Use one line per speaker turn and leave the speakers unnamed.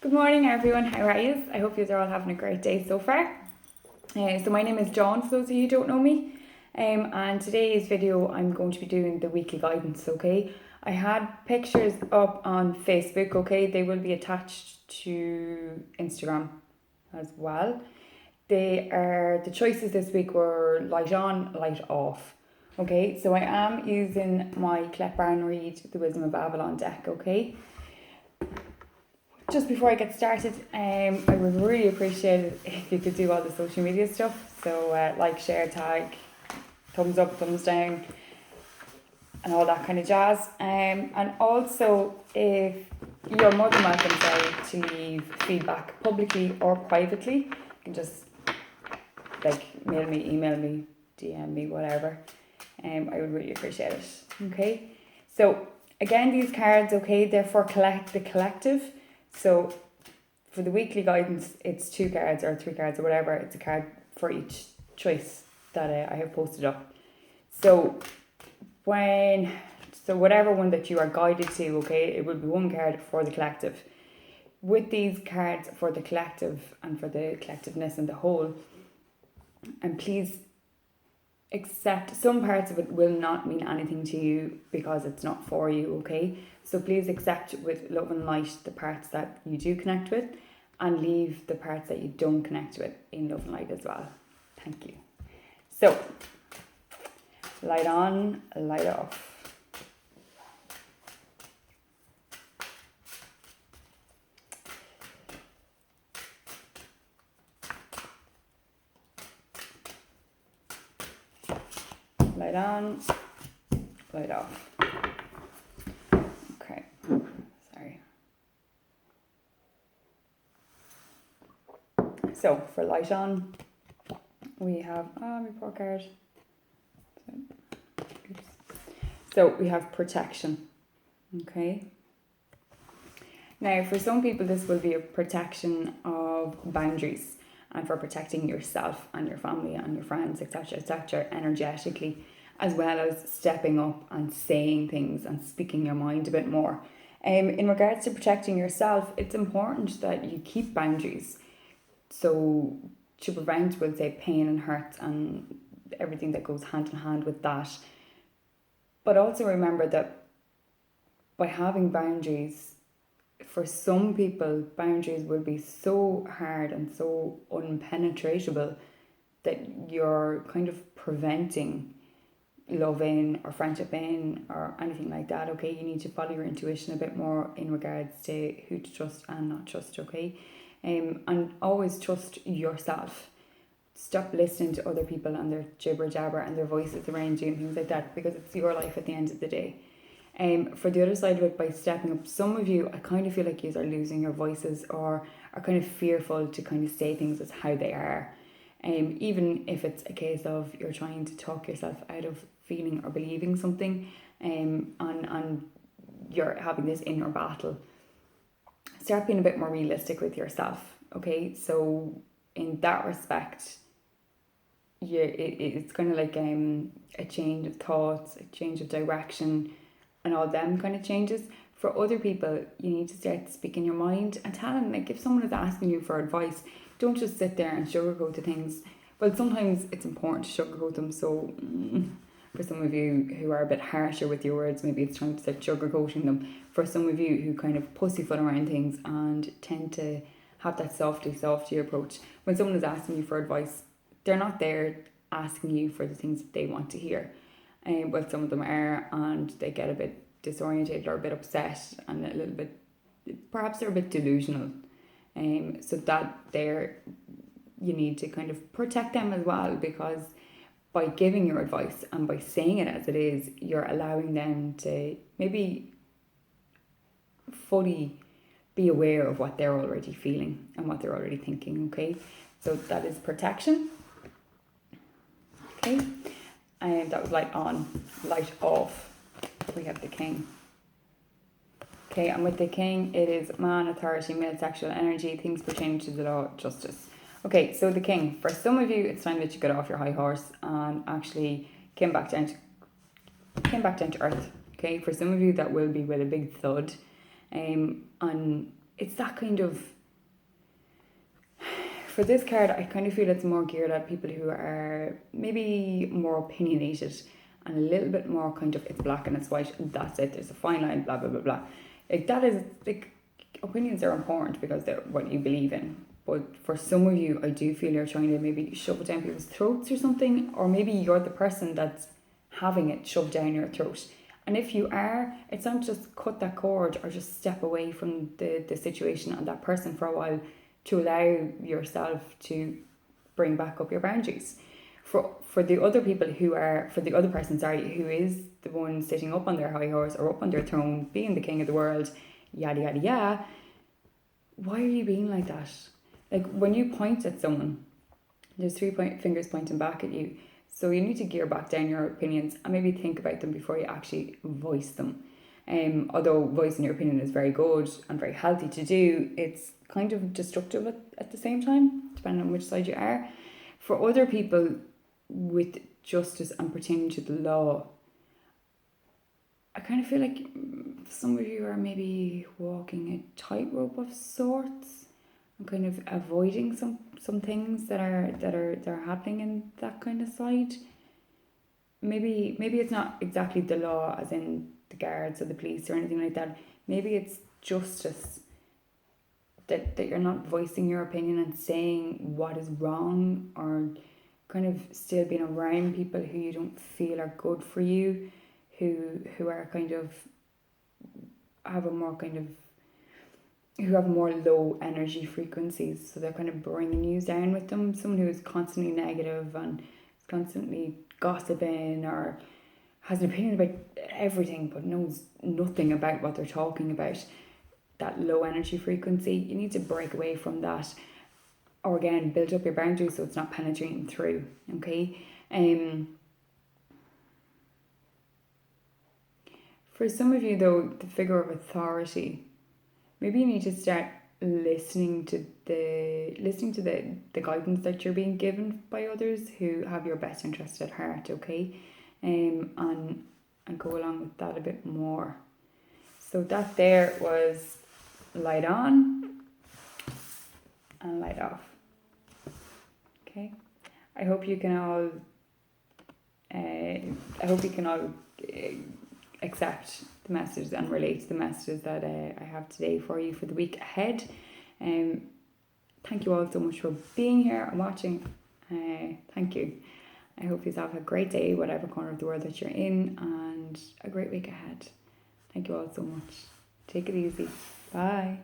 Good morning, everyone. How are you? I hope you're all having a great day so far. So my name is John, for those of you who don't know me. And today's video, I'm going to be doing the weekly guidance, okay? I had pictures up on Facebook, okay? They will be attached to Instagram as well. The choices this week were light on, light off. Okay, so I am using my Clep Barn Read, The Wisdom of Avalon deck, okay? Just before I get started, I would really appreciate it if you could do all the social media stuff. So like, share, tag, thumbs up, thumbs down, and all that kind of jazz. And also, if you're more than welcome to leave feedback publicly or privately, you can just mail me, email me, DM me, whatever. I would really appreciate it. Okay, so again, these cards, okay, they're for the collective. So for the weekly guidance, it's 2 cards or 3 cards or whatever. It's a card for each choice that I have posted up. So whatever one that you are guided to, okay, it will be 1 card for the collective. With these cards for the collective and for the collectiveness and the whole, and please accept some parts of it will not mean anything to you because it's not for you, okay? So please accept with love and light the parts that you do connect with and leave the parts that you don't connect with in love and light as well. Thank you. So, light on, light off. Light on, light off. Okay, sorry. So for light on, we have, my poor card. Oops. So we have protection, okay? Now for some people this will be a protection of boundaries and for protecting yourself and your family and your friends, etc., energetically, as well as stepping up and saying things and speaking your mind a bit more. In regards to protecting yourself, it's important that you keep boundaries. So to prevent, we'll say, pain and hurt and everything that goes hand in hand with that. But also remember that by having boundaries, for some people, boundaries will be so hard and so unpenetratable that you're kind of preventing love in or friendship in or anything like that, okay? You need to follow your intuition a bit more in regards to who to trust and not trust, okay? And always trust yourself. Stop listening to other people and their jibber jabber and their voices around you and things like that, because it's your life at the end of the day. For the other side of it, by stepping up, some of you, I kind of feel like you are losing your voices or are kind of fearful to kind of say things as how they are. Even if it's a case of you're trying to talk yourself out of feeling or believing something, and you're having this inner battle. Start being a bit more realistic with yourself, okay? So in that respect, it's kind of like a change of thoughts, a change of direction, and all them kind of changes. For other people, you need to start speaking your mind and tell them, like, if someone is asking you for advice, don't just sit there and sugarcoat the things. Well, sometimes it's important to sugarcoat them. So for some of you who are a bit harsher with your words, maybe it's trying to start sugarcoating them. For some of you who kind of pussyfoot around things and tend to have that softy approach, when someone is asking you for advice, they're not there asking you for the things that they want to hear. Well, some of them are, and they get a bit disorientated or a bit upset and a little bit, perhaps they're a bit delusional. So that there, you need to kind of protect them as well, because by giving your advice and by saying it as it is, you're allowing them to maybe fully be aware of what they're already feeling and what they're already thinking, okay? So that is protection. Okay, and that was light on, light off. We have the king. Okay, and with the king, it is man, authority, male sexual energy, things pertaining to the law, justice. Okay, so the king. For some of you, it's time that you got off your high horse and actually came back down to earth. Okay, for some of you, that will be with a big thud, and it's that kind of, for this card, I kind of feel it's more geared at people who are maybe more opinionated and a little bit more kind of, it's black and it's white and that's it, there's a fine line, blah, blah, blah, blah. Like, that is, like, opinions are important because they're what you believe in. But for some of you, I do feel you're trying to maybe shove it down people's throats or something, or maybe you're the person that's having it shoved down your throat. And if you are, it's not just cut that cord or just step away from the situation and that person for a while to allow yourself to bring back up your boundaries. For the other people who are, for the other person, sorry, who is the one sitting up on their high horse or up on their throne, being the king of the world, yada, yada, yada, why are you being like that? Like, when you point at someone, there's fingers pointing back at you. So you need to gear back down your opinions and maybe think about them before you actually voice them. Although voicing your opinion is very good and very healthy to do, it's kind of destructive at the same time, depending on which side you are. For other people with justice and pertaining to the law, I kind of feel like some of you are maybe walking a tightrope of sorts and kind of avoiding some things that are happening in that kind of side. Maybe it's not exactly the law as in the guards or the police or anything like that. Maybe it's justice, that you're not voicing your opinion and saying what is wrong, or kind of still being around people who you don't feel are good for you, who are kind of have a more kind of, who have more low energy frequencies, so they're kind of bringing you down with them. Someone who is constantly negative and is constantly gossiping or has an opinion about everything but knows nothing about what they're talking about, that low energy frequency, you need to break away from that, or again build up your boundaries so it's not penetrating through. Okay. For some of you though, the figure of authority, maybe you need to start listening to the guidance that you're being given by others who have your best interest at heart. Okay. And go along with that a bit more. So that there was light on and light off. Okay. I hope you can all accept the messages and relate to the messages that I have today for you for the week ahead. Thank you all so much for being here and watching. Thank you. I hope you have a great day, whatever corner of the world that you're in, and a great week ahead. Thank you all so much. Take it easy. Bye.